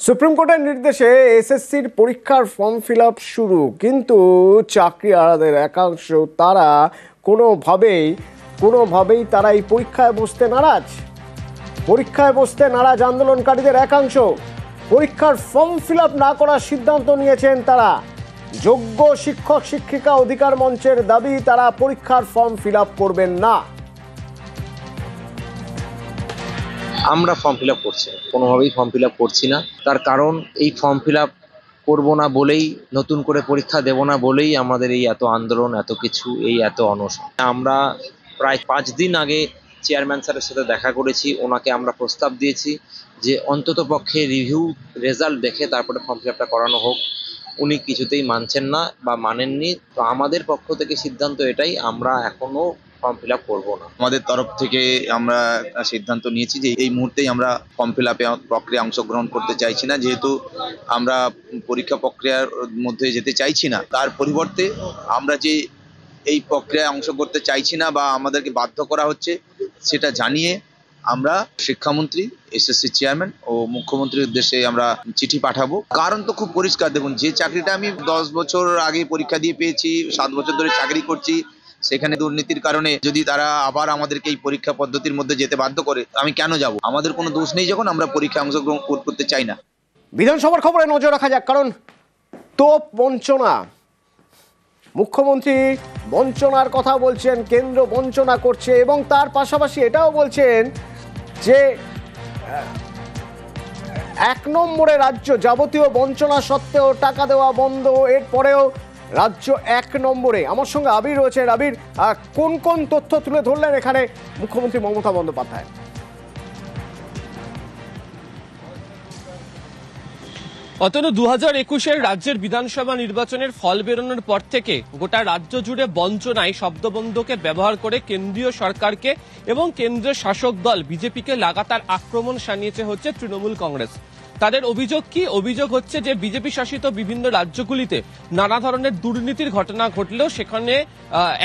Supreme কোর্টের নির্দেশে এসএসসির পরীক্ষার ফর্ম ফিল আপ শুরু, কিন্তু চাকরি আলাদের একাংশ তারা কোনোভাবেই তারা এই পরীক্ষায় বসতে নারাজ। আন্দোলনকারীদের একাংশ পরীক্ষার ফর্ম ফিল আপ না করার সিদ্ধান্ত নিয়েছেন তারা। যোগ্য শিক্ষক শিক্ষিকা অধিকার মঞ্চের দাবি, তারা পরীক্ষার ফর্ম ফিল আপ করবেন না। আমরা ফর্ম ফিল আপ করছি, কোনোভাবেই ফর্ম ফিল আপ করছি না। তার কারণ এই ফর্ম ফিল আপ করবো না বলেই, নতুন করে পরীক্ষা দেব না বলেই আমাদের এই এত আন্দোলন, এত কিছু, এই এত অনশন। আমরা প্রায় 5 দিন আগে চেয়ারম্যান স্যারের সাথে দেখা করেছি। ওনাকে আমরা প্রস্তাব দিয়েছি যে অন্তত পক্ষে রিভিউ রেজাল্ট দেখে তারপরে ফর্ম ফিল আপটা করানো হোক। উনি কিছুতেই মানছেন না বা মানেননি। তো আমাদের পক্ষ থেকে সিদ্ধান্ত এটাই, আমরা এখনো ফর্ম ফিল আপ করবো না। আমাদের তরফ থেকে আমরা সিদ্ধান্ত নিয়েছি যে এই মুহূর্তেই আমরা ফর্ম ফিল আপে প্রক্রিয়া অংশগ্রহণ করতে চাইছি না। যেহেতু আমরা পরীক্ষা প্রক্রিয়ার মধ্যে যেতে চাইছি না, তার পরিবর্তে আমরা যে এই প্রক্রিয়ায় অংশ করতে চাইছি না বা আমাদেরকে বাধ্য করা হচ্ছে, সেটা জানিয়ে আমরা শিক্ষামন্ত্রী, এসএসসি চেয়ারম্যান ও মুখ্যমন্ত্রীর উদ্দেশ্যে আমরা চিঠি পাঠাবো। কারণ তো খুব পরিষ্কার। দেখুন, যে চাকরিটা আমি 10 বছর আগে পরীক্ষা দিয়ে পেয়েছি, 7 বছর ধরে চাকরি করছি, সেখানে দুর্নীতির কারণে যদি তারা আবার আমাদেরকে এই পরীক্ষা পদ্ধতির মধ্যে যেতে বাধ্য করে, আমি কেন যাব? আমাদের কোনো দোষ নেই যখন আমরা পরীক্ষা অংশগ্রহণ করতে চাই না। বিধানসভার খবরে নজর রাখা যাক, কারণ তোপ বঞ্চনা। মুখ্যমন্ত্রী বঞ্চনার কথা বলছেন, কেন্দ্র বঞ্চনা করছে, এবং তার পাশাপাশি এটাও বলছেন যে 1 নম্বরে রাজ্য, যাবতীয় বঞ্চনা সত্ত্বেও টাকা দেওয়া বন্ধ, এরপরেও রাজ্য 1 নম্বরে। আমার সঙ্গে আবির রয়েছে। আবির, কোন কোন তথ্য তুলে ধরলেন এখানে মুখ্যমন্ত্রী মমতা বন্দ্যোপাধ্যায়? অতনু, 2021-এর রাজ্যের বিধানসভা নির্বাচনের ফল বেরোনোর পর থেকে গোটা রাজ্য জুড়ে বঞ্চনায় শব্দবন্ধকে ব্যবহার করে কেন্দ্রীয় সরকারকে এবং কেন্দ্রের শাসক দল বিজেপিকে লাগাতার আক্রমণ শানিয়েছে হচ্ছে তৃণমূল কংগ্রেস। তাদের অভিযোগ কি? অভিযোগ হচ্ছে যে বিজেপি শাসিত বিভিন্ন রাজ্যগুলিতে নানা ধরনের দুর্নীতির ঘটনা ঘটলেও সেখানে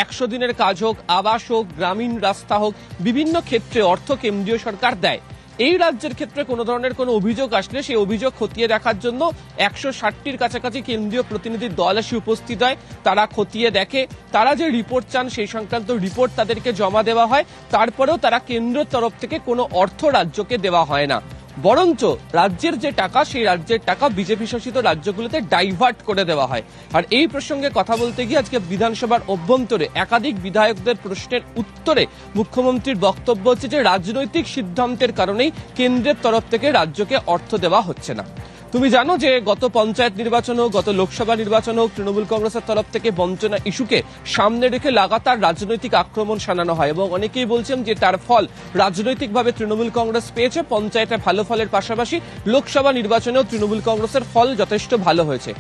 100 দিনের কাজ হোক, আবাস হোক, গ্রামীণ রাস্তা হোক, বিভিন্ন ক্ষেত্রে অর্থ কেন্দ্রীয় সরকার দেয়। এই রাজ্যের ক্ষেত্রে কোনো ধরনের কোনো অভিযোগ আসলে সেই অভিযোগ খতিয়ে দেখার জন্য 160টির কাছাকাছি কেন্দ্রীয় প্রতিনিধির দল এসে উপস্থিত হয়। তারা খতিয়ে দেখে, তারা যে রিপোর্ট চান সেই সংক্রান্ত রিপোর্ট তাদেরকে জমা দেওয়া হয়। তারপরেও তারা কেন্দ্রের তরফ থেকে কোনো অর্থ রাজ্যকে দেওয়া হয় না, বরঞ্চ রাজ্যের যে টাকা, সেই রাজ্যের টাকা বিজেপি শাসিত রাজ্যগুলোতে ডাইভার্ট করে দেওয়া হয়। আর এই প্রসঙ্গে কথা বলতে গিয়ে আজকে বিধানসভার অভ্যন্তরে একাধিক বিধায়কদের প্রশ্নের উত্তরে মুখ্যমন্ত্রীর বক্তব্য হচ্ছে যে রাজনৈতিক সিদ্ধান্তের কারণেই কেন্দ্রের তরফ থেকে রাজ্যকে অর্থ দেওয়া হচ্ছে না। তুমি জানো যে গত পঞ্চায়েত নির্বাচন হোক, গত লোকসভা নির্বাচন হোক, তৃণমূল কংগ্রেসের তরফ থেকে বঞ্চনা ইস্যুকে সামনে রেখে লাগাতার রাজনৈতিক আক্রমণ শানানো হয়, এবং অনেকেই বলছেন যে তার ফল রাজনৈতিকভাবে তৃণমূল কংগ্রেস পেয়েছে। পঞ্চায়েতে ভালো ফলের পাশাপাশি লোকসভা নির্বাচনেও তৃণমূল কংগ্রেসের ফল যথেষ্ট ভালো হয়েছে।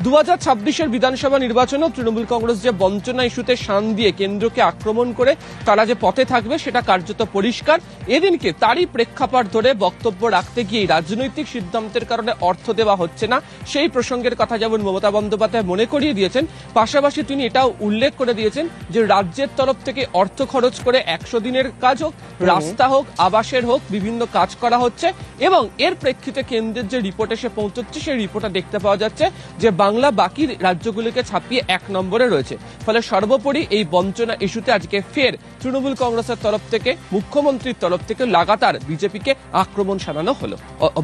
2026-এর বিধানসভা নির্বাচনেও তৃণমূল কংগ্রেস যে বঞ্চনা ইস্যুতে শান দিয়ে কেন্দ্রকে আক্রমণ করে তারা যে পথে থাকবে সেটা কার্যত পরিষ্কার। এদিনকে তারই প্রেক্ষাপট ধরে বক্তব্য রাখতে গিয়ে রাজনৈতিক সিদ্ধান্তের কারণে অর্থ দেওয়া হচ্ছে না সেই প্রসঙ্গের কথা যেমন মমতা বন্দ্যোপাধ্যায় মনে করিয়ে দিয়েছেন, পাশাপাশি তিনি এটাও উল্লেখ করে দিয়েছেন যে রাজ্যের তরফ থেকে অর্থ খরচ করে 100 দিনের কাজ হোক, রাস্তা হোক, আবাসের হোক, বিভিন্ন কাজ করা হচ্ছে, এবং এর প্রেক্ষিতে কেন্দ্রের যে রিপোর্ট এসে পৌঁছচ্ছে সেই রিপোর্টে দেখতে পাওয়া যাচ্ছে যে বাংলা বাকি রাজ্যগুলিকে ছাপিয়ে 1 নম্বরে রয়েছে। ফলে সর্বোপরি এই বঞ্চনা ইস্যুতে আজকে ফের তৃণমূল কংগ্রেসের তরফ থেকে, মুখ্যমন্ত্রীর তরফ থেকে লাগাতার বিজেপিকে আক্রমণ শানানো হলো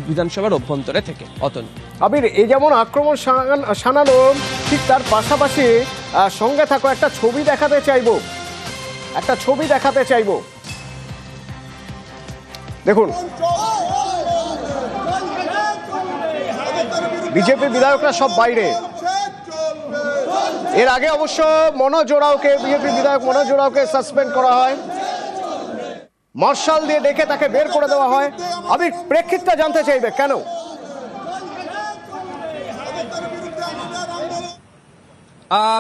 বিধানসভার অভ্যন্তরে থেকে। অতন, আবির, এই যেমন আক্রমণ শানালো, ঠিক তার পাশাপাশি সঙ্গে থাকো একটা ছবি দেখাতে চাইবো। দেখুন, বিজেপি বিধায়করা সব বাইরে। এর আগে অবশ্য বিজেপি বিধায়ক মনোজ ওরাওকে সাসপেন্ড করা হয়, মার্শাল দিয়ে ডেকে তাকে বের করে দেওয়া হয়। আমি প্রেক্ষিতটা জানতে চাইবে কেন?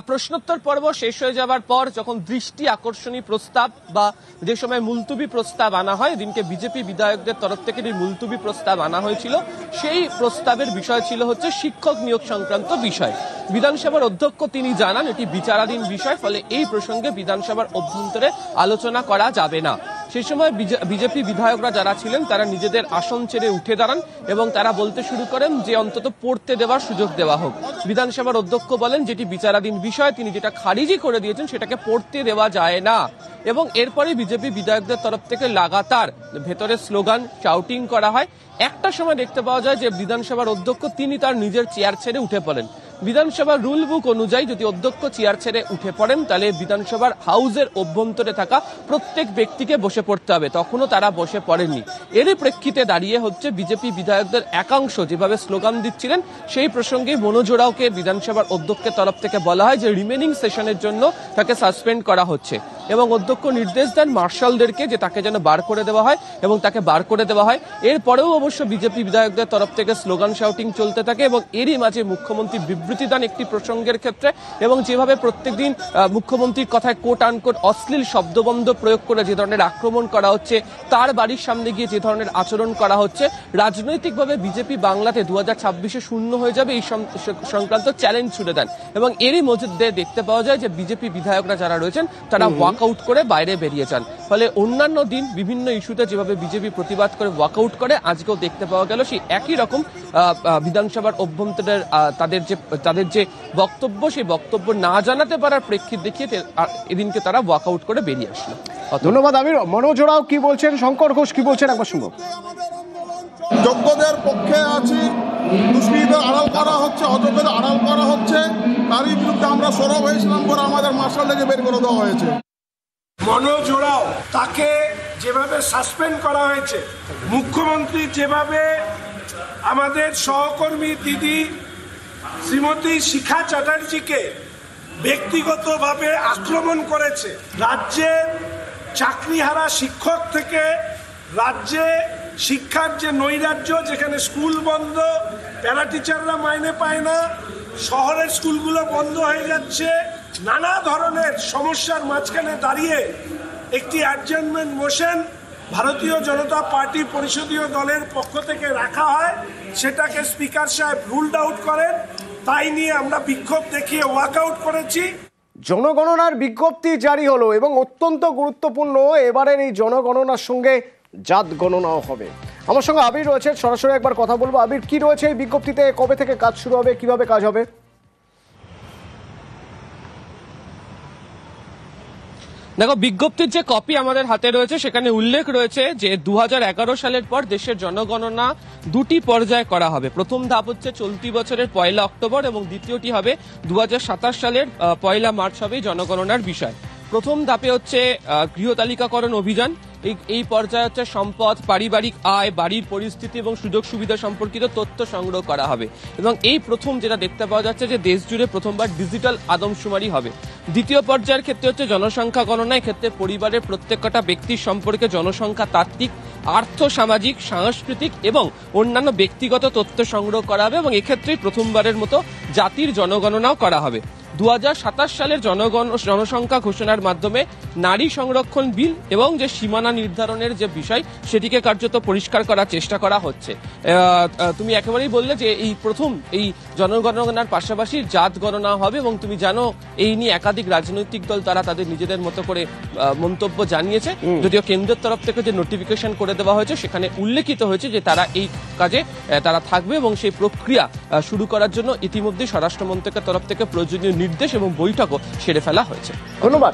প্রশ্নোত্তর পর্ব শেষ হয়ে যাবার পর যখন দৃষ্টি আকর্ষণী প্রস্তাব বা যে সময় মুলতুবি প্রস্তাব আনা হয়, দিনকে বিজেপি বিধায়কদের তরফ থেকে মুলতুবি প্রস্তাব আনা হয়েছিল, সেই প্রস্তাবের বিষয় ছিল হচ্ছে শিক্ষক নিয়োগ সংক্রান্ত বিষয়। বিধানসভার অধ্যক্ষ তিনি জানান এটি বিচারাধীন বিষয়, ফলে এই প্রসঙ্গে বিধানসভার অভ্যন্তরে আলোচনা করা যাবে না। সেই সময় বিজেপি বিধায়করা যারা ছিলেন তারা নিজেদের আসন ছেড়ে উঠে দাঁড়ান এবং তারা বলতে শুরু করেন যে অন্তত পড়তে দেওয়ার সুযোগ দেওয়া হোক। বিধানসভার অধ্যক্ষ বলেন যেটি বিচারাধীন বিষয়, তিনি যেটা খারিজি করে দিয়েছেন সেটাকে পড়তে দেওয়া যায় না। এবং এরপরে বিজেপি বিধায়কদের তরফ থেকে লাগাতার ভেতরে স্লোগান শাউটিং করা হয়। একটা সময় দেখতে পাওয়া যায় যে বিধানসভার অধ্যক্ষ তিনি তার নিজের চেয়ার ছেড়ে উঠে পড়েন। বিধানসভার রুল বুক অনুযায়ী যদি অধ্যক্ষ চেয়ার ছেড়ে উঠে পড়েন তাহলে বিধানসভার হাউসের অভ্যন্তরে থাকা প্রত্যেক ব্যক্তিকে বসে পড়তে হবে, তখনও তারা বসে পড়েননি। এরই প্রেক্ষিতে দাঁড়িয়ে হচ্ছে বিজেপি বিধায়কদের একাংশ যেভাবে স্লোগান দিচ্ছিলেন সেই প্রসঙ্গে মনোজ ওরাওকে বিধানসভার অধ্যক্ষের তরফ থেকে বলা হয় যে রিমেনিং সেশনের জন্য তাকে সাসপেন্ড করা হচ্ছে এবং অধ্যক্ষ নির্দেশ দেন মার্শালদেরকে যে তাকে যেন বার করে দেওয়া হয় এবং তাকে বার করে দেওয়া হয়। এরপরেও অবশ্য বিজেপি বিধায়কদের তরফ থেকে স্লোগান শাউটিং চলতে থাকে এবং এরই মাঝে মুখ্যমন্ত্রী বিবৃতি দেন একটি প্রসঙ্গের ক্ষেত্রে এবং যেভাবে প্রত্যেকদিন মুখ্যমন্ত্রীর কথায় কোট আনকোট অশ্লীল শব্দবন্ধ প্রয়োগ করে যে ধরনের আক্রমণ করা হচ্ছে, তার বাড়ির সামনে গিয়ে যে ধরনের আচরণ করা হচ্ছে, রাজনৈতিকভাবে বিজেপি বাংলাতে 2026-এ শূন্য হয়ে যাবে এই সংক্রান্ত চ্যালেঞ্জ ছুড়ে দেন এবং এরই মধ্যে দেখতে পাওয়া যায় যে বিজেপি বিধায়করা যারা রয়েছেন তারা ওয়াকআউট করে বাইরে বেরিয়ে যান। ফলে অন্যান্য দিন বিভিন্ন ইস্যুতে যেভাবে বিজেপি প্রতিবাদ করে ওয়াকআউট করে, আজকেও দেখতে পাওয়া গেল সেই একই রকম বিধানসভার অভ্যন্তরের তাদের যে বক্তব্য সেই বক্তব্য না জানাতে পারার প্রেক্ষিত দেখিয়ে এদিনকে তারা ওয়াকআউট করে বেরিয়ে আসলো। ধন্যবাদ আবির। মনোজ ওরাও কি বলছেন, শঙ্কর ঘোষ কি বলছেন, একবার শুনবো। যোগ্যদের পক্ষে আছি, দুষ্কৃতীদের আড়াল করা হচ্ছে, অযোগ্যদের আড়াল করা হচ্ছে, তারই বিরুদ্ধে আমরা সরব হয়েছিলাম বলে আমাদের মার্শাল থেকে বের করে দেওয়া হয়েছে। মনোজ ওরাও তাকে যেভাবে সাসপেন্ড করা হয়েছে, মুখ্যমন্ত্রী যেভাবে আমাদের সহকর্মী দিদি শ্রীমতী শিখা চ্যাটার্জিকে ব্যক্তিগতভাবে আক্রমণ করেছে, রাজ্যের চাকরিহারা শিক্ষক থেকে রাজ্যে শিক্ষার যে নৈরাজ্য, যেখানে স্কুল বন্ধ, প্যারা টিচাররা মাইনে পায় না, শহরের স্কুলগুলো বন্ধ হয়ে যাচ্ছে, নানা ধরনের সমস্যার মাঝখানে দাঁড়িয়ে একটি অ্যাডজার্নমেন্ট মোশন ভারতীয় জনতা পার্টি পরিষদীয় দলের পক্ষ থেকে রাখা হয়, সেটাকে স্পিকার সাহেব রুলড আউট করেন। তাই নিয়ে আমরা বিক্ষোভ দেখিয়ে ওয়াকআউট করেছি। জনগণনার বিজ্ঞপ্তি জারি হলো এবং অত্যন্ত গুরুত্বপূর্ণ, এবারের এই জনগণনার সঙ্গে জাত গণনাও হবে। আমার সঙ্গে আবির রয়েছে, সরাসরি একবার কথা বলবো। আবির, কি রয়েছে এই বিজ্ঞপ্তিতে, কবে থেকে কাজ শুরু হবে, কিভাবে কাজ হবে? দেখো, বিজ্ঞপ্তির যে কপি আমাদের হাতে রয়েছে সেখানে উল্লেখ রয়েছে যে 2011 সালের পর দেশের জনগণনা দুটি পর্যায়ে করা হবে। প্রথম ধাপ হচ্ছে চলতি বছরের 1 অক্টোবর এবং দ্বিতীয়টি হবে 2027 সালের 1 মার্চ হবে জনগণনার বিষয়। প্রথম ধাপে হচ্ছে গৃহতালিকাকরণ অভিযান। এই পর্যায়ে হচ্ছে সম্পদ, পারিবারিক আয়, বাড়ির পরিস্থিতি এবং সুযোগ সুবিধা সম্পর্কিত তথ্য সংগ্রহ করা হবে এবং এই প্রথম যেটা দেখতে পাওয়া যাচ্ছে যে দেশ জুড়ে প্রথমবার ডিজিটাল আদমশুমারি হবে। দ্বিতীয় পর্যায়ের ক্ষেত্রে হচ্ছে জনসংখ্যা গণনা। ক্ষেত্রে পরিবারের প্রত্যেকটা ব্যক্তির সম্পর্কে জনসংখ্যা তাত্ত্বিক, আর্থ সামাজিক, সাংস্কৃতিক এবং অন্যান্য ব্যক্তিগত তথ্য সংগ্রহ করা হবে এবং এক্ষেত্রেই প্রথমবারের মতো জাতির জনগণনাও করা হবে। 2027 সালের জনসংখ্যা ঘোষণার মাধ্যমে নারী সংরক্ষণ বিল এবং যে সীমানা নির্ধারণের যে বিষয় সেটিকে কার্যত পরিষ্কার করার চেষ্টা করা হচ্ছে। তুমি একেবারেই বললে যে এই প্রথম এই জনগণনার পাশাপাশি জাত গণনা হবে এবং তুমি জানো এই নিয়ে একাধিক রাজনৈতিক দল তারা তাদের নিজেদের মতো করে মন্তব্য জানিয়েছে। যদিও কেন্দ্রের তরফ থেকে যে নোটিফিকেশন করে দেওয়া হয়েছে সেখানে উল্লেখিত হয়েছে যে তারা এই কাজে তারা থাকবে এবং সেই প্রক্রিয়া শুরু করার জন্য ইতিমধ্যে স্বরাষ্ট্র মন্ত্রকের তরফ থেকে প্রয়োজনীয় নির্দেশ এবং বৈঠকও সেরে ফেলা হয়েছে। ধন্যবাদ।